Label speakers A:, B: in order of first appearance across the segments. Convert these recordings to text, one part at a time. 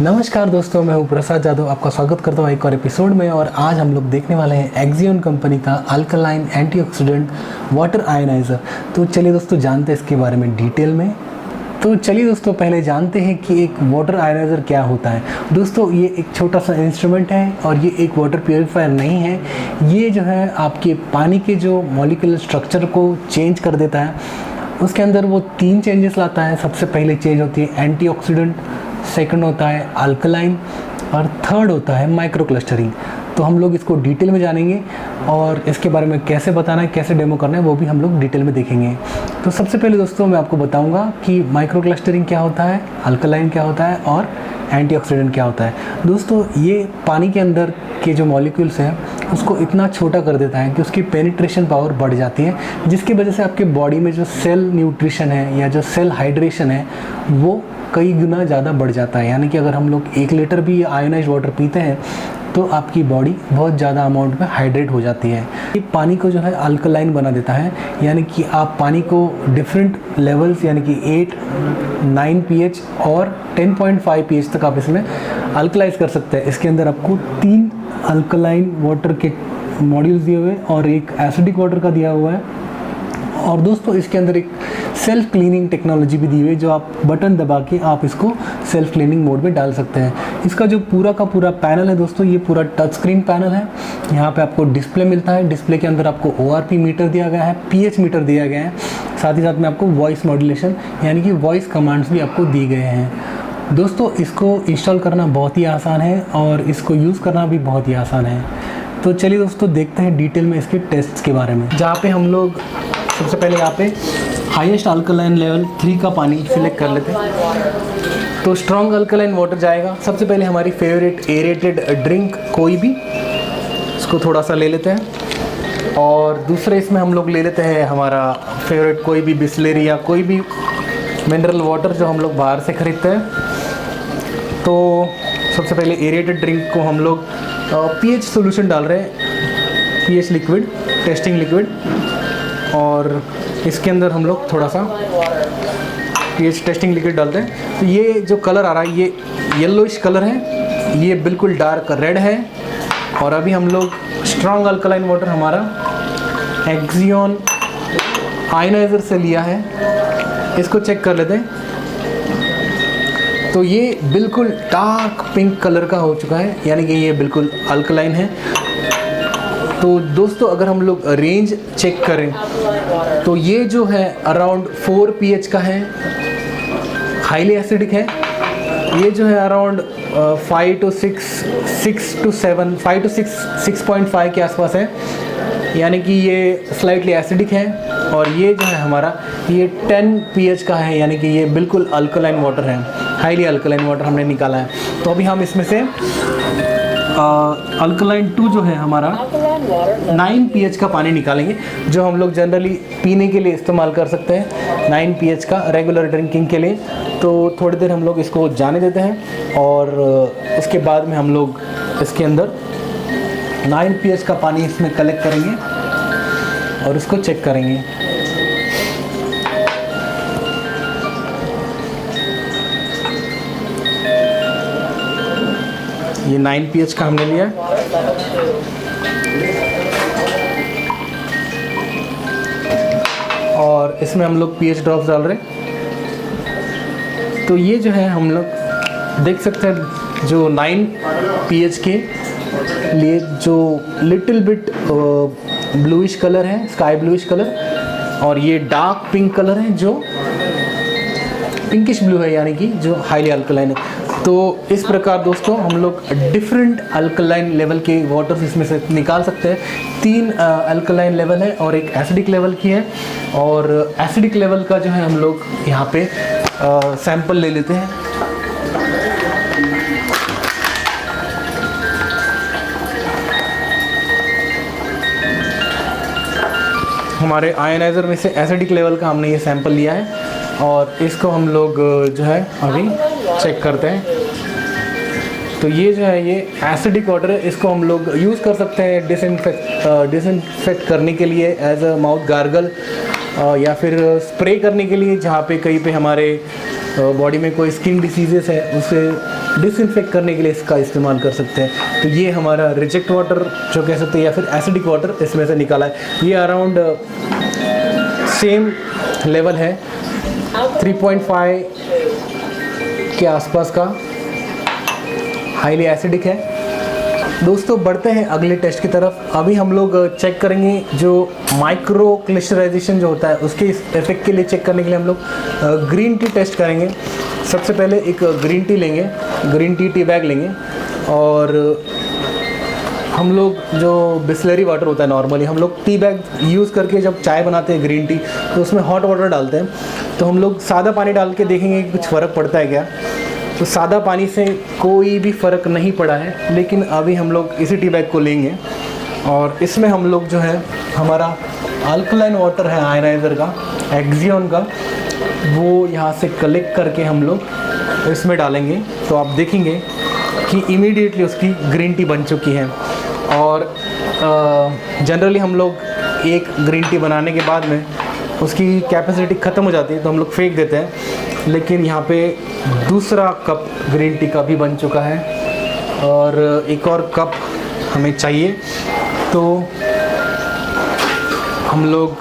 A: नमस्कार दोस्तों, मैं हूं प्रसाद यादव। आपका स्वागत करता हूं एक और एपिसोड में। और आज हम लोग देखने वाले हैं एक्सियन कंपनी का अल्कलाइन एंटीऑक्सीडेंट वाटर आयनाइज़र। तो चलिए दोस्तों जानते हैं इसके बारे में डिटेल में। तो चलिए दोस्तों पहले जानते हैं कि एक वाटर आयनाइज़र क्या होता है। दोस्तों ये एक छोटा सा इंस्ट्रूमेंट है और ये एक वाटर प्योरीफायर नहीं है। ये जो है आपके पानी के जो मॉलिक्यूलर स्ट्रक्चर को चेंज कर देता है। उसके अंदर वो 3 चेंजेस लाता है। सबसे पहले चेंज होती है एंटीऑक्सीडेंट, सेकंड होता है अल्कलाइन और थर्ड होता है माइक्रो क्लस्टरिंग। तो हम लोग इसको डिटेल में जानेंगे और इसके बारे में कैसे बताना है, कैसे डेमो करना है, वो भी हम लोग डिटेल में देखेंगे। तो सबसे पहले दोस्तों मैं आपको बताऊंगा कि माइक्रो क्लस्टरिंग क्या होता है, अल्कलाइन क्या होता है और एंटीऑक्सीडेंट क्या होता है। दोस्तों ये पानी के अंदर के जो मॉलिक्यूल्स हैं उसको इतना छोटा कर देता है कि उसकी पेनिट्रेशन पावर बढ़ जाती है, जिसकी वजह से आपके बॉडी में जो सेल न्यूट्रिशन है या जो सेल हाइड्रेशन है वो कई गुना ज़्यादा बढ़ जाता है। यानी कि अगर हम लोग 1 लीटर भी आयोनाइज्ड वाटर पीते हैं तो आपकी बॉडी बहुत ज़्यादा अमाउंट में हाइड्रेट हो जाती है। ये पानी को जो है अल्कलाइन बना देता है, यानी कि आप पानी को डिफरेंट लेवल्स यानी कि 8, 9 pH और 10.5 pH तक आप इसमें अल्कलाइज कर सकते हैं। इसके अंदर आपको 3 अल्कलाइन वाटर के मॉड्यूल्स दिए हुए और एक एसिडिक वाटर का दिया हुआ है। और दोस्तों इसके अंदर एक सेल्फ क्लीनिंग टेक्नोलॉजी भी दी हुई है, जो आप बटन दबा के आप इसको सेल्फ क्लीनिंग मोड में डाल सकते हैं। इसका जो पूरा का पूरा पैनल है दोस्तों, ये पूरा टच स्क्रीन पैनल है। यहाँ पे आपको डिस्प्ले मिलता है। डिस्प्ले के अंदर आपको ORP मीटर दिया गया है, pH मीटर दिया गया है। साथ ही साथ में आपको वॉइस मॉड्यूलेशन यानी कि वॉइस कमांड्स भी आपको दी गए हैं। दोस्तों इसको इंस्टॉल करना बहुत ही आसान है और इसको यूज़ करना भी बहुत ही आसान है। तो चलिए दोस्तों देखते हैं डिटेल में इसके टेस्ट्स के बारे में, जहाँ पे हम लोग सबसे पहले यहाँ पे हाईएस्ट अल्कलाइन लेवल 3 का पानी सिलेक्ट कर लेते हैं। तो स्ट्रॉन्ग अल्कलाइन वाटर जाएगा। सबसे पहले हमारी फेवरेट एरेटेड ड्रिंक कोई भी, इसको थोड़ा सा ले लेते हैं। और दूसरे इसमें हम लोग ले लेते हैं हमारा फेवरेट कोई भी बिस्लेरी या कोई भी मिनरल वाटर जो हम लोग बाहर से ख़रीदते हैं। तो सबसे पहले एरेटेड ड्रिंक को हम लोग pH सोल्यूशन डाल रहे हैं, pH लिक्विड, टेस्टिंग लिक्विड। और इसके अंदर हम लोग थोड़ा सा pH टेस्टिंग लिक्विड डालते हैं। तो ये जो कलर आ रहा है ये येलोइश कलर है, ये बिल्कुल डार्क रेड है। और अभी हम लोग स्ट्रॉन्ग अल्कलाइन वाटर हमारा एक्सियन आयनाइज़र से लिया है, इसको चेक कर लेते हैं। तो ये बिल्कुल डार्क पिंक कलर का हो चुका है, यानी कि ये बिल्कुल अल्कलाइन है। तो दोस्तों अगर हम लोग रेंज चेक करें तो ये जो है अराउंड 4 pH का है, हाईली एसिडिक है। ये जो है अराउंड 5 to 7, 5 to 6.5 के आसपास है, यानी कि ये स्लाइटली एसिडिक है। और ये जो है हमारा ये 10 pH का है, यानी कि ये बिल्कुल अल्कलाइन वाटर है, हाईली अल्कलाइन वाटर हमने निकाला है। तो अभी हम इसमें से अल्कलाइन 2 जो है हमारा 9 pH का पानी निकालेंगे, जो हम लोग जनरली पीने के लिए इस्तेमाल कर सकते हैं, 9 pH का रेगुलर ड्रिंकिंग के लिए। तो थोड़ी देर हम लोग इसको जाने देते हैं और उसके बाद में हम लोग इसके अंदर 9 pH का पानी इसमें कलेक्ट करेंगे और इसको चेक करेंगे। ये 9 pH का हमने लिया। और इसमें हम लोग pH ड्रॉप्स डाल रहे हैं। तो ये जो है हम लोग देख सकते हैं, जो 9 pH के लिए जो लिटिल बिट ब्लूइश कलर है, स्काई ब्लूइश कलर, और ये डार्क पिंक कलर है जो पिंकिश ब्लू है, यानी कि जो हाईली अल्कलाइन है। तो इस प्रकार दोस्तों हम लोग डिफरेंट अल्कलाइन लेवल के वाटर्स इसमें से निकाल सकते हैं। 3 अल्कलाइन लेवल है और एक एसिडिक लेवल की है। और एसिडिक लेवल का जो है हम लोग यहाँ पे सैंपल ले लेते हैं। हमारे आयनाइज़र में से एसिडिक लेवल का हमने ये सैंपल लिया है और इसको हम लोग जो है अभी चेक करते हैं। तो ये जो है ये एसिडिक वाटर है, इसको हम लोग यूज़ कर सकते हैं डिसइंफेक्ट करने के लिए एज अ माउथ गार्गल या फिर स्प्रे करने के लिए जहाँ पे कहीं पे हमारे बॉडी में कोई स्किन डिसीजेस है उसे डिसइंफेक्ट करने के लिए इसका इस्तेमाल कर सकते हैं। तो ये हमारा रिजेक्ट वाटर जो कह सकते हैं या फिर एसिडिक वाटर इसमें से निकाला है। ये अराउंड सेम लेवल है 3.5 के आसपास का, हाईली एसिडिक है। दोस्तों बढ़ते हैं अगले टेस्ट की तरफ। अभी हम लोग चेक करेंगे जो माइक्रो क्लिस्टराइजेशन जो होता है उसके इफेक्ट के लिए चेक करने के लिए हम लोग ग्रीन टी टेस्ट करेंगे। सबसे पहले एक ग्रीन टी लेंगे, ग्रीन टी बैग लेंगे और हम लोग जो बिस्लरी वाटर होता है नॉर्मली हम लोग टी बैग यूज़ करके जब चाय बनाते हैं ग्रीन टी तो उसमें हॉट वाटर डालते हैं। तो हम लोग सादा पानी डाल के देखेंगे कि कुछ फ़र्क पड़ता है क्या। तो सादा पानी से कोई भी फ़र्क नहीं पड़ा है, लेकिन अभी हम लोग इसी टी बैग को लेंगे और इसमें हम लोग जो है हमारा अल्कलाइन वाटर है आयनाइज़र का, एक्सियन का, वो यहाँ से कलेक्ट करके हम लोग इसमें डालेंगे। तो आप देखेंगे कि इमीडिएटली उसकी ग्रीन टी बन चुकी है। और जनरली हम लोग एक ग्रीन टी बनाने के बाद में उसकी कैपेसिटी ख़त्म हो जाती है तो हम लोग फेंक देते हैं, लेकिन यहाँ पे दूसरा कप ग्रीन टी का भी बन चुका है और एक और कप हमें चाहिए। तो हम लोग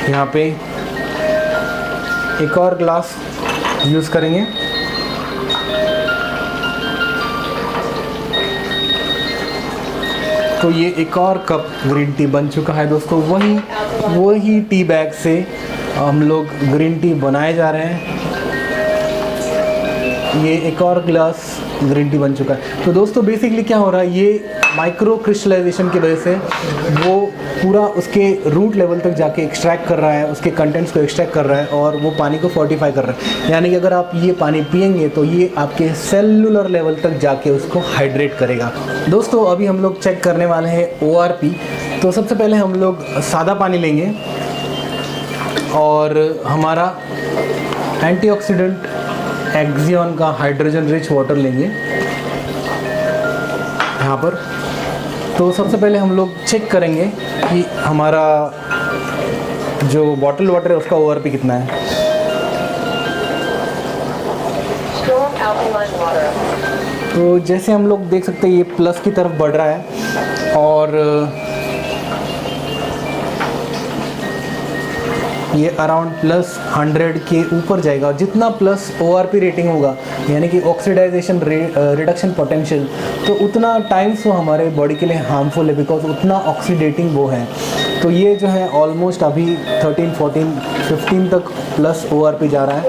A: यहाँ पे एक और ग्लास यूज़ करेंगे। तो ये एक और कप ग्रीन टी बन चुका है दोस्तों। वही टी बैग से हम लोग ग्रीन टी बनाए जा रहे हैं। ये एक और ग्लास ग्रीन टी बन चुका है। तो दोस्तों बेसिकली क्या हो रहा है, ये माइक्रो क्रिस्टलाइजेशन की वजह से वो पूरा उसके रूट लेवल तक जाके एक्सट्रैक्ट कर रहा है, उसके कंटेंट्स को एक्सट्रैक्ट कर रहा है और वो पानी को फोर्टिफाई कर रहा है। यानी कि अगर आप ये पानी पिएंगे तो ये आपके सेलुलर लेवल तक जाके उसको हाइड्रेट करेगा। दोस्तों अभी हम लोग चेक करने वाले हैं ORP। तो सबसे पहले हम लोग सादा पानी लेंगे और हमारा एंटीऑक्सीडेंट एक्सियन का हाइड्रोजन रिच वाटर लेंगे यहाँ पर। तो सबसे पहले हम लोग चेक करेंगे कि हमारा जो बॉटल वाटर है उसका ORP कितना है। तो जैसे हम लोग देख सकते हैं ये प्लस की तरफ बढ़ रहा है और ये अराउंड +100 के ऊपर जाएगा। और जितना प्लस ORP रेटिंग होगा यानी कि ऑक्सीडाइजेशन रिडक्शन पोटेंशियल, तो उतना टाइम्स वो हमारे बॉडी के लिए हार्मफुल है, बिकॉज उतना ऑक्सीडेटिंग वो है। तो ये जो है ऑलमोस्ट अभी 13, 14, 15 तक प्लस ORP जा रहा है।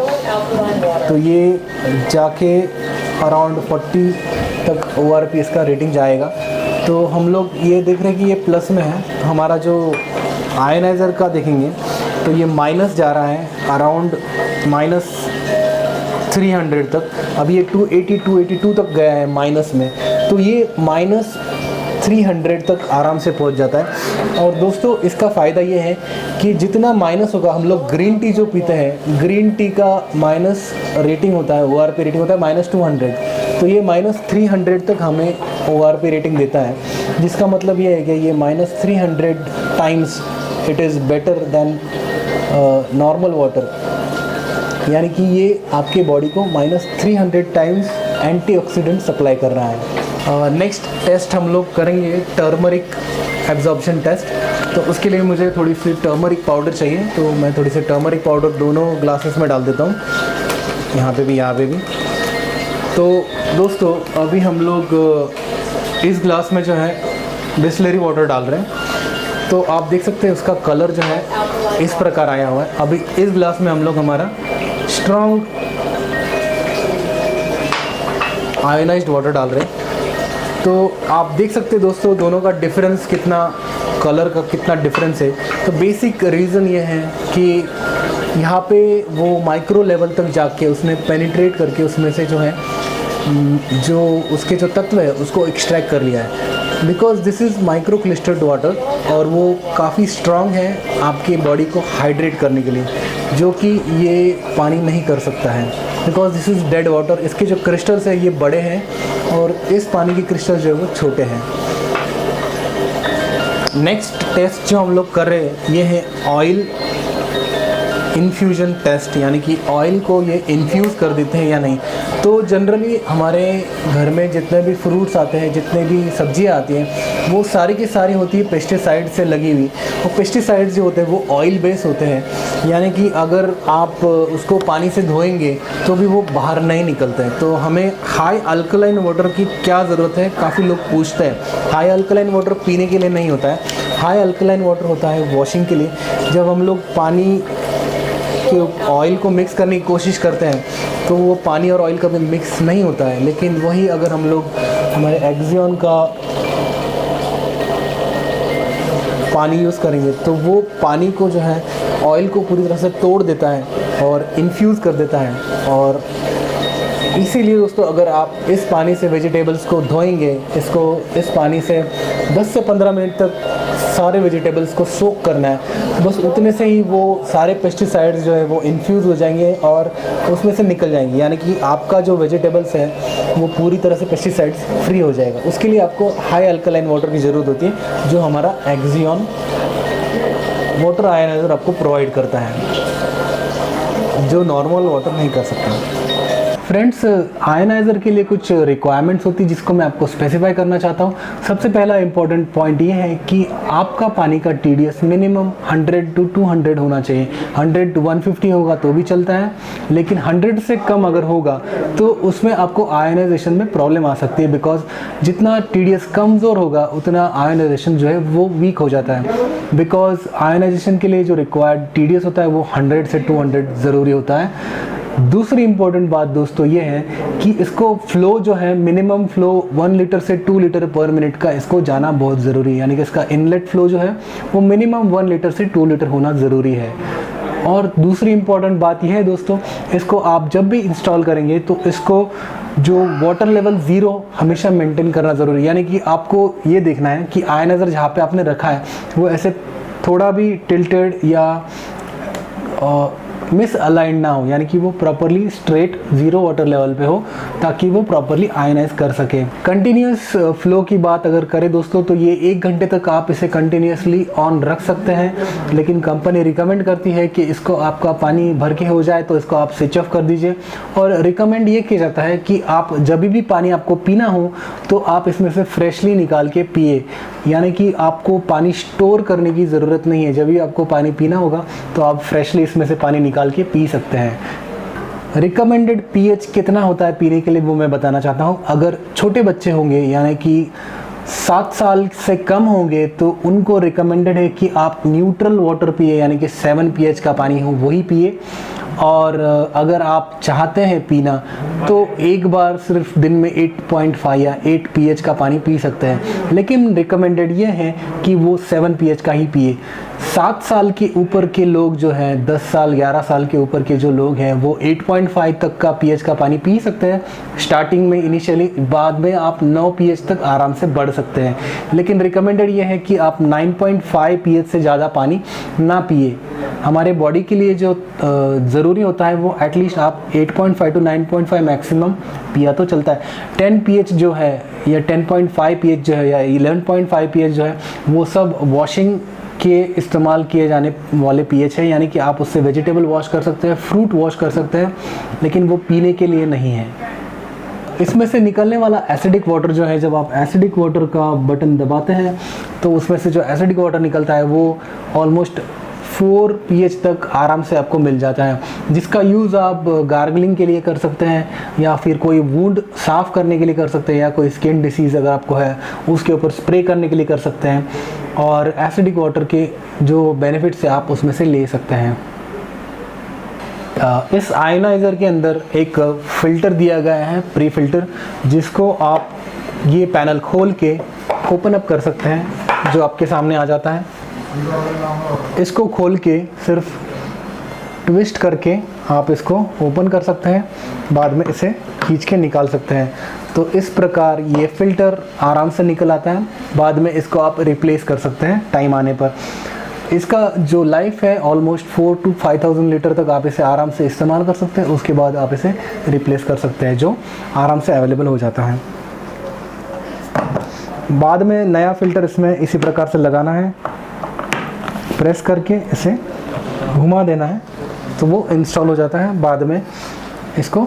A: तो ये जाके अराउंड 40 तक ORP इसका रेटिंग जाएगा। तो हम लोग ये देख रहे हैं कि ये प्लस में है। हमारा जो आयनाइज़र का देखेंगे तो ये माइनस जा रहा है अराउंड -300 तक। अभी ये 280, 282 तक गया है माइनस में। तो ये -300 तक आराम से पहुंच जाता है। और दोस्तों इसका फ़ायदा ये है कि जितना माइनस होगा, हम लोग ग्रीन टी जो पीते हैं, ग्रीन टी का माइनस रेटिंग होता है, ORP रेटिंग होता है -200। तो ये -300 तक हमें ORP रेटिंग देता है, जिसका मतलब ये है कि ये -300 times it is better than normal water. यानी कि ये आपके बॉडी को -300 टाइम्स एंटीऑक्सीडेंट सप्लाई कर रहा है। नेक्स्ट टेस्ट हम लोग करेंगे टर्मरिक एब्जॉर्प्शन टेस्ट। तो उसके लिए मुझे थोड़ी सी टर्मरिक पाउडर चाहिए। तो मैं थोड़ी सी टर्मरिक पाउडर दोनों ग्लासेस में डाल देता हूँ, यहाँ पे भी, यहाँ पे भी। तो दोस्तों अभी हम लोग इस ग्लास में जो है बिस्लरी वाटर डाल रहे हैं। तो आप देख सकते हैं उसका कलर जो है इस प्रकार आया हुआ है। अभी इस ग्लास में हम लोग हमारा स्ट्रॉन्ग आयोनाइज्ड वाटर डाल रहे हैं। तो आप देख सकते हैं दोस्तों दोनों का डिफरेंस कितना, कलर का कितना डिफरेंस है। तो बेसिक रीज़न ये है कि यहाँ पे वो माइक्रो लेवल तक जाके उसने पेनिट्रेट करके उसमें से जो है जो उसके जो तत्व है उसको एक्सट्रैक्ट कर लिया है। Because this is micro clustered water और वो काफ़ी स्ट्रॉन्ग है आपकी बॉडी को हाइड्रेट करने के लिए, जो कि ये पानी नहीं कर सकता है। Because this is dead water. इसके जो क्रिस्टल्स है ये बड़े हैं और इस पानी के क्रिस्टल्स जो है वो छोटे हैं। नेक्स्ट टेस्ट जो हम लोग कर रहे हैं ये है ऑयल इन्फ्यूजन टेस्ट, यानी कि ऑयल को ये इन्फ्यूज़ कर देते हैं या नहीं। तो जनरली हमारे घर में जितने भी फ्रूट्स आते हैं, जितने भी सब्जियां आती हैं, वो सारी की सारी होती है पेस्टिसाइड से लगी हुई। और पेस्टिसाइड जो होते हैं वो ऑयल बेस होते हैं, यानी कि अगर आप उसको पानी से धोएंगे तो भी वो बाहर नहीं निकलते हैं। तो हमें हाई अल्कलाइन वाटर की क्या ज़रूरत है, काफ़ी लोग पूछते हैं। हाई अल्कलाइन वाटर पीने के लिए नहीं होता है, हाई अल्कलाइन वाटर होता है वॉशिंग के लिए। जब हम लोग पानी के ऑयल को मिक्स करने की कोशिश करते हैं तो वो पानी और ऑयल कभी मिक्स नहीं होता है। लेकिन वही अगर हम लोग हमारे एक्सियन का पानी यूज़ करेंगे तो वो पानी को जो है ऑयल को पूरी तरह से तोड़ देता है और इन्फ्यूज़ कर देता है। और इसीलिए दोस्तों, अगर आप इस पानी से वेजिटेबल्स को धोएंगे, इस पानी से 10 से 15 मिनट तक सारे वेजिटेबल्स को सोक करना है, बस उतने से ही वो सारे पेस्टिसाइड्स जो है वो इन्फ्यूज़ हो जाएंगे और उसमें से निकल जाएंगे, यानी कि आपका जो वेजिटेबल्स है वो पूरी तरह से पेस्टिसाइड्स फ्री हो जाएगा। उसके लिए आपको हाई अल्कलाइन वाटर की ज़रूरत होती है, जो हमारा एक्सियन वाटर आयनाइजर आपको प्रोवाइड करता है, जो नॉर्मल वाटर नहीं कर सकता। फ्रेंड्स, आयनाइज़र के लिए कुछ रिक्वायरमेंट्स होती है जिसको मैं आपको स्पेसिफाई करना चाहता हूँ। सबसे पहला इंपॉर्टेंट पॉइंट ये है कि आपका पानी का TDS मिनिमम 100 to 200 होना चाहिए। 100 to 150 होगा तो भी चलता है, लेकिन 100 से कम अगर होगा तो उसमें आपको आयनाइजेशन में प्रॉब्लम आ सकती है, बिकॉज जितना TDS कमज़ोर होगा उतना आयनाइजेशन जो है वो वीक हो जाता है। बिकॉज आयनाइजेशन के लिए जो रिक्वायर्ड TDS होता है वो 100 से 200 ज़रूरी होता है। दूसरी इंपॉर्टेंट बात दोस्तों ये है कि इसको फ्लो जो है, मिनिमम फ्लो 1 लीटर से 2 लीटर पर मिनट का इसको जाना बहुत ज़रूरी है, यानी कि इसका इनलेट फ्लो जो है वो मिनिमम 1 लीटर से 2 लीटर होना ज़रूरी है। और दूसरी इंपॉर्टेंट बात यह है दोस्तों, इसको आप जब भी इंस्टॉल करेंगे तो इसको जो वाटर लेवल 0 हमेशा मेंटेन करना ज़रूरी है, यानी कि आपको ये देखना है कि आयनाइज़र जहाँ पे आपने रखा है वो ऐसे थोड़ा भी टिल्टेड या मिस अलाइन ना हो, यानी कि वो प्रॉपरली स्ट्रेट 0 वाटर लेवल पे हो, ताकि वो प्रॉपरली आयनाइज कर सके। कंटिन्यूस फ्लो की बात अगर करें दोस्तों तो ये 1 घंटे तक आप इसे कंटिन्यूसली ऑन रख सकते हैं, लेकिन कंपनी रिकमेंड करती है कि इसको आपका पानी भर के हो जाए तो इसको आप स्विच ऑफ कर दीजिए। और रिकमेंड ये किया जाता है कि आप जब भी पानी आपको पीना हो तो आप इसमें से फ्रेशली निकाल के पिए, यानी कि आपको पानी स्टोर करने की ज़रूरत नहीं है। जब भी आपको पानी पीना होगा तो आप फ्रेशली इसमें से पानी निकाल के पी सकते हैं। रिकमेंडेड pH कितना होता है पीने के लिए वो मैं बताना चाहता हूँ। अगर छोटे बच्चे होंगे, यानी कि 7 साल से कम होंगे, तो उनको रिकमेंडेड है कि आप न्यूट्रल वाटर पिए, यानी कि 7 pH का पानी हो वही पिए। और अगर आप चाहते हैं पीना तो एक बार सिर्फ दिन में 8.5 या 8 pH का पानी पी सकते हैं, लेकिन रिकमेंडेड ये है कि वो 7 pH का ही पिए। 7 साल के ऊपर के लोग जो हैं, 10 साल 11 साल के ऊपर के जो लोग हैं, वो 8.5 तक का pH का पानी पी सकते हैं स्टार्टिंग में इनिशियली, बाद में आप 9 pH तक आराम से बढ़ सकते हैं। लेकिन रिकमेंडेड ये है कि आप 9.5 pH से ज़्यादा पानी ना पिए। हमारे बॉडी के लिए जो ज़रूरी होता है वो एटलीस्ट आप 8.5 to 9.5 मैक्सिमम पिया तो चलता है। 10 pH जो है या 10.5 pH जो है या 11.5 pH जो है, वो सब वॉशिंग के इस्तेमाल किए जाने वाले pH है, यानी कि आप उससे वेजिटेबल वॉश कर सकते हैं, फ्रूट वॉश कर सकते हैं, लेकिन वो पीने के लिए नहीं है। इसमें से निकलने वाला एसिडिक वाटर जो है, जब आप एसिडिक वाटर का बटन दबाते हैं तो उसमें से जो एसिडिक वाटर निकलता है वो ऑलमोस्ट 4 pH तक आराम से आपको मिल जाता है, जिसका यूज़ आप गार्गलिंग के लिए कर सकते हैं, या फिर कोई वुंड साफ़ करने के लिए कर सकते हैं, या कोई स्किन डिसीज़ अगर आपको है उसके ऊपर स्प्रे करने के लिए कर सकते हैं। और एसिडिक वाटर के जो बेनिफिट्स है आप उसमें से ले सकते हैं। इस आयनाइज़र के अंदर एक फ़िल्टर दिया गया है, प्री फ़िल्टर, जिसको आप ये पैनल खोल के ओपन अप कर सकते हैं, जो आपके सामने आ जाता है। इसको खोल के सिर्फ ट्विस्ट करके आप इसको ओपन कर सकते हैं, बाद में इसे खींच के निकाल सकते हैं। तो इस प्रकार ये फ़िल्टर आराम से निकल आता है। बाद में इसको आप रिप्लेस कर सकते हैं टाइम आने पर। इसका जो लाइफ है ऑलमोस्ट 4 to 5,000 लीटर तक आप इसे आराम से इस्तेमाल कर सकते हैं। उसके बाद आप इसे रिप्लेस कर सकते हैं, जो आराम से अवेलेबल हो जाता है। बाद में नया फ़िल्टर इसमें इसी प्रकार से लगाना है, प्रेस करके इसे घुमा देना है तो वो इंस्टॉल हो जाता है। बाद में इसको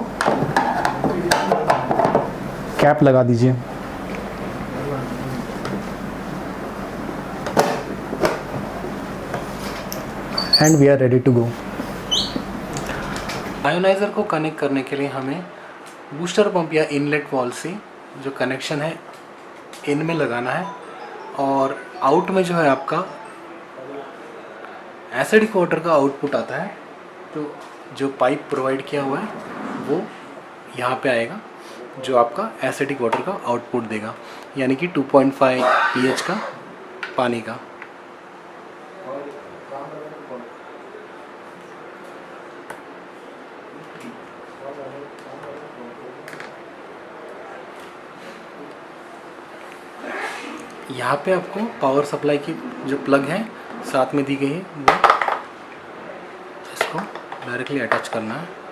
A: कैप लगा दीजिए। And we are ready to go. Ioniser को कनेक्ट करने के लिए हमें बूस्टर पंप या इनलेट वॉल से जो कनेक्शन है इन में लगाना है, और आउट में जो है आपका एसिडिक वाटर का आउटपुट आता है। तो जो पाइप प्रोवाइड किया हुआ है वो यहाँ पे आएगा, जो आपका एसिडिक वाटर का आउटपुट देगा, यानी कि 2.5 pH का पानी का। यहाँ पे आपको पावर सप्लाई की जो प्लग है साथ में दी गई है, वो इसको डायरेक्टली अटैच करना है।